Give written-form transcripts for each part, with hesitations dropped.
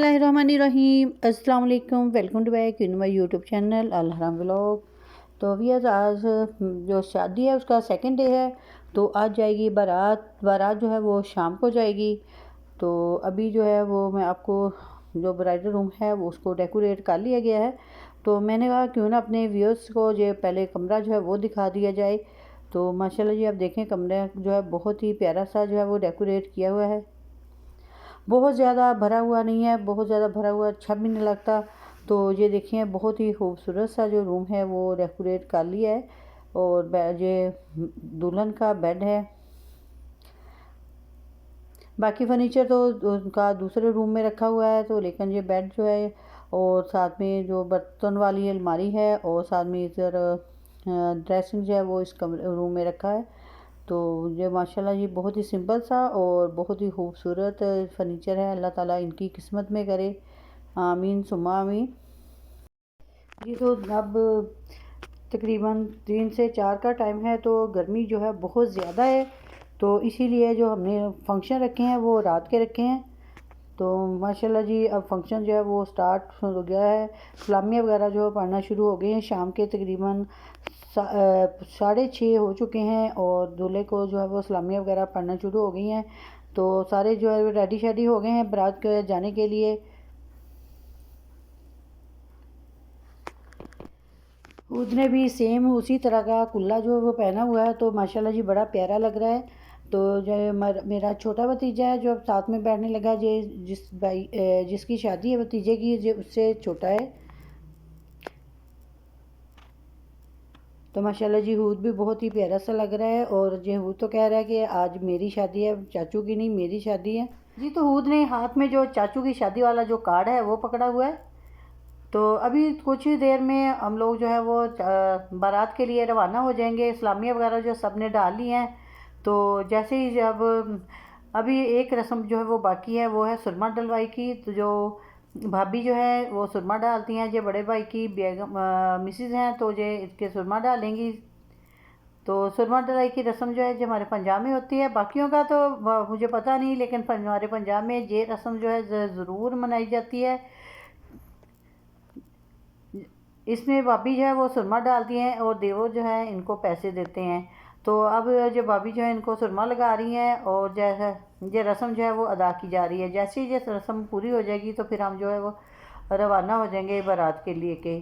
बिस्मिल्लाहिर्रहमानिर्रहीम अस्सलाम वालेकुम। Welcome to back in my YouTube channel अल हराम व्लॉग। तो अभी आज जो शादी है उसका सेकंड डे है। तो आज जाएगी बारात जो है वो शाम को जाएगी। तो अभी जो है वो मैं आपको जो ब्राइडल रूम है वो उसको डेकोरेट कर लिया गया है। तो मैंने कहा क्यों ना अपने व्यूअर्स को जो पहले कमरा जो है वो दिखा दिया जाए। तो माशाल्लाह जी आप देखें कमरा जो है बहुत ही प्यारा सा जो है वो डेकोरेट किया हुआ है। बहुत ज़्यादा भरा हुआ नहीं है, बहुत ज़्यादा भरा हुआ अच्छा भी नहीं लगता। तो ये देखिए बहुत ही खूबसूरत सा जो रूम है वो डेकोरेट कर लिया है। और ये दुल्हन का बेड है। बाकी फर्नीचर तो उनका दूसरे रूम में रखा हुआ है। तो लेकिन ये बेड जो है और साथ में जो बर्तन वाली अलमारी है और साथ में इधर ड्रेसिंग जो है वो इस कमरे रूम में रखा है। तो ये माशाल्लाह ये बहुत ही सिंपल सा और बहुत ही खूबसूरत फर्नीचर है। अल्लाह ताला इनकी किस्मत में करे, आमीन सुम्मा आमीन। जी तो अब तकरीबन 3 से 4 का टाइम है। तो गर्मी जो है बहुत ज़्यादा है। तो इसीलिए जो हमने फंक्शन रखे हैं वो रात के रखे हैं। तो माशाल्लाह जी अब फंक्शन जो है वो स्टार्ट हो गया है। सलामियाँ वगैरह जो पढ़ना शुरू हो गए हैं। शाम के तकरीबन 6:30 हो चुके हैं और दूल्हे को जो है वो सलामियाँ वगैरह पढ़ना शुरू हो गई हैं। तो सारे जो है रेडी शेडी हो गए हैं बारात के जाने के लिए। उसने भी सेम उसी तरह का कुल्ला जो है वो पहना हुआ है। तो माशाल्लाह जी बड़ा प्यारा लग रहा है। तो जो मेरा छोटा भतीजा है जो अब साथ में बैठने लगा जे जिसकी शादी है भतीजे की जो उससे छोटा है। तो माशाल्लाह जी हूद भी बहुत ही प्यारा सा लग रहा है। और ये हूद तो कह रहा है कि आज मेरी शादी है, चाचू की नहीं मेरी शादी है। जी तो हूद ने हाथ में जो चाचू की शादी वाला जो कार्ड है वो पकड़ा हुआ है। तो अभी कुछ ही देर में हम लोग जो है वो बारात के लिए रवाना हो जाएंगे। इस्लामिया वगैरह जो सब ने डाल ली हैं। तो जैसे ही जब अभी एक रस्म जो है वो बाकी है वो है सुरमा डलवाई की। तो जो भाभी जो है वो सुरमा डालती हैं। जो बड़े भाई की बेगम मिसेज़ हैं तो ये इसके सुरमा डालेंगी। तो सुरमा डलाई की रस्म जो है जो हमारे पंजाब में होती है। बाकियों का तो मुझे पता नहीं, लेकिन हमारे पंजाब में ये रस्म जो है ज़रूर मनाई जाती है। इसमें भाभी जो है वो सुरमा डालती हैं और देवर जो है इनको पैसे देते हैं। तो अब जो भाभी जो है इनको सुरमा लगा रही हैं और जैसे ये रस्म जो है वो अदा की जा रही है। जैसे ही ये रस्म पूरी हो जाएगी तो फिर हम जो है वो रवाना हो जाएंगे बारात के लिए के।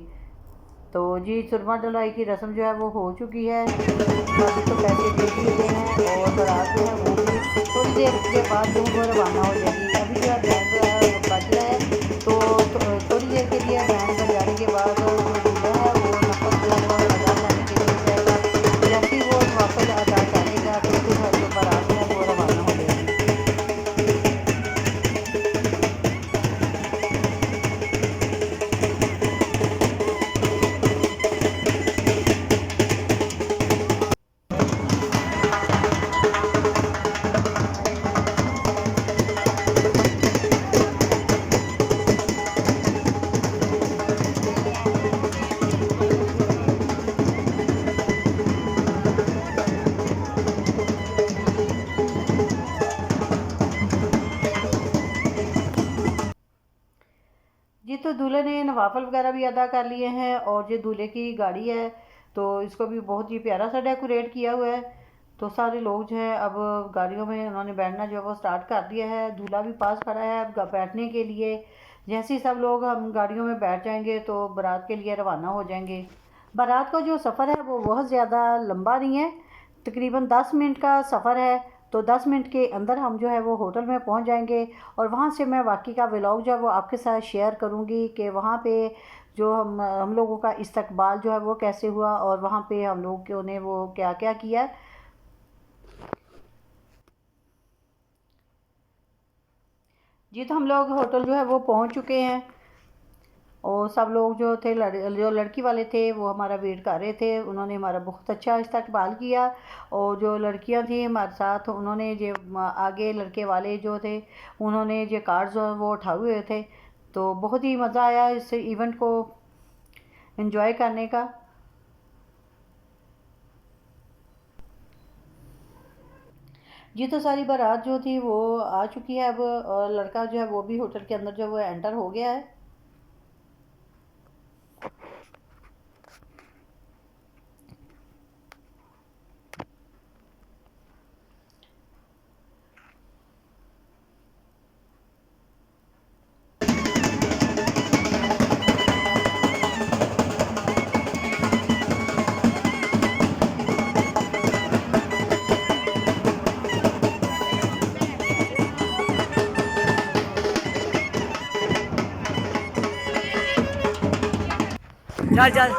तो जी सुरमा डलाई की रस्म जो है वो हो चुकी है। भाभी तो पैसे दे दिए गए हैं और बारात जो है वो भी थोड़ी देर के बाद जो वो रवाना हो जाएगी। अभी जो है बैंड बज रहा है। तो थोड़ी देर के लिए बैंड बजाने के बाद जो दूल्हा है वो नफल जो है वो अदा करने के लिए जाएगा। जैसे ही वो नफल अदा करेगा तो फिर जो बारात है वो रवाना हो जाएगी। जी तो दूल्हे ने नवाफल वगैरह भी अदा कर लिए हैं और ये दूल्हे की गाड़ी है। तो इसको भी बहुत ही प्यारा सा डेकोरेट किया हुआ है। तो सारे लोग जो है अब गाड़ियों में उन्होंने बैठना जो है वो स्टार्ट कर दिया है। दूल्हा भी पास खड़ा है अब बैठने के लिए। जैसे ही सब लोग हम गाड़ियों में बैठ जाएंगे तो बारात के लिए रवाना हो जाएंगे। बारात का जो सफ़र है वो बहुत ज़्यादा लंबा नहीं है, तकरीबन 10 मिनट का सफ़र है। तो 10 मिनट के अंदर हम जो है वो होटल में पहुंच जाएंगे। और वहां से मैं बाकी का व्लॉग जो है वो आपके साथ शेयर करूंगी कि वहां पे जो हम लोगों का इस्तकबाल जो है वो कैसे हुआ और वहां पे हम लोगों ने वो क्या क्या किया। जी तो हम लोग होटल जो है वो पहुंच चुके हैं। और सब लोग जो थे जो लड़की वाले थे वो हमारा वेट कर रहे थे। उन्होंने हमारा बहुत अच्छा इस्तकबाल किया। और जो लड़कियां थी हमारे साथ उन्होंने जो आगे लड़के वाले जो थे उन्होंने जो कार्ड्स जो वो उठाए हुए थे। तो बहुत ही मज़ा आया इस इवेंट को एंजॉय करने का। जी तो सारी बारात जो थी वो आ चुकी है अब, और लड़का जो है वो भी होटल के अंदर जो है वो एंटर हो गया है। चल चल।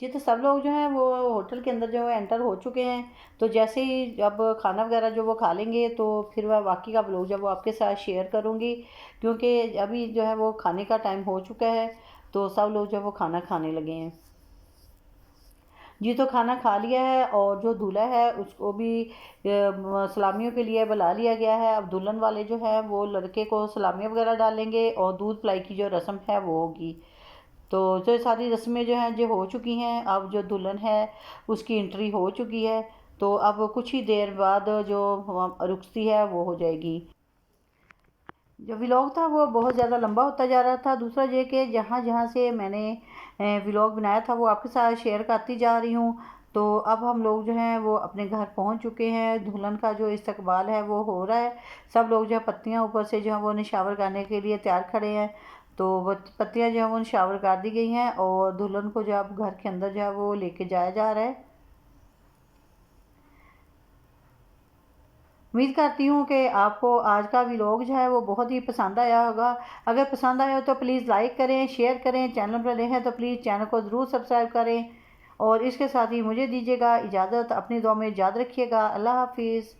जी तो सब लोग जो हैं वो होटल के अंदर जो है एंटर हो चुके हैं। तो जैसे ही अब खाना वगैरह जो वो खा लेंगे तो फिर वह बाकी का व्लॉग जब वो आपके साथ शेयर करूँगी, क्योंकि अभी जो है वो खाने का टाइम हो चुका है। तो सब लोग जो है वो खाना खाने लगे हैं। जी तो खाना खा लिया है, और जो दूल्हा है उसको भी सलामियों के लिए बुला लिया गया है। अब दुल्हन वाले जो है वो लड़के को सलामियाँ वगैरह डालेंगे और दूध पिलाई की जो रस्म है वो होगी। तो जो सारी रस्में जो हैं जो हो चुकी हैं, अब जो दुल्हन है उसकी एंट्री हो चुकी है। तो अब कुछ ही देर बाद जो रुखसती है वो हो जाएगी। जो व्लॉग था वो बहुत ज़्यादा लंबा होता जा रहा था। दूसरा ये कि जहाँ जहाँ से मैंने व्लॉग बनाया था वो आपके साथ शेयर करती जा रही हूँ। तो अब हम लोग जो हैं वो अपने घर पहुँच चुके हैं। दुल्हन का जो इस्तकबाल है वो हो रहा है। सब लोग जो है पत्तियाँ ऊपर से जो है वो निशावर करने के लिए तैयार खड़े हैं। तो वो पत्तियाँ जो है वो निशावर कर दी गई हैं, और दुल्हन को जो अब घर के अंदर जो है वो लेके जाया जा रहा है। उम्मीद करती हूँ कि आपको आज का व्लॉग जो है वो बहुत ही पसंद आया होगा। अगर पसंद आया हो तो प्लीज़ लाइक करें, शेयर करें। चैनल पर नए हैं तो प्लीज़ चैनल को ज़रूर सब्सक्राइब करें। और इसके साथ ही मुझे दीजिएगा इजाज़त। अपनी दुआ में याद रखिएगा। अल्लाह हाफिज़।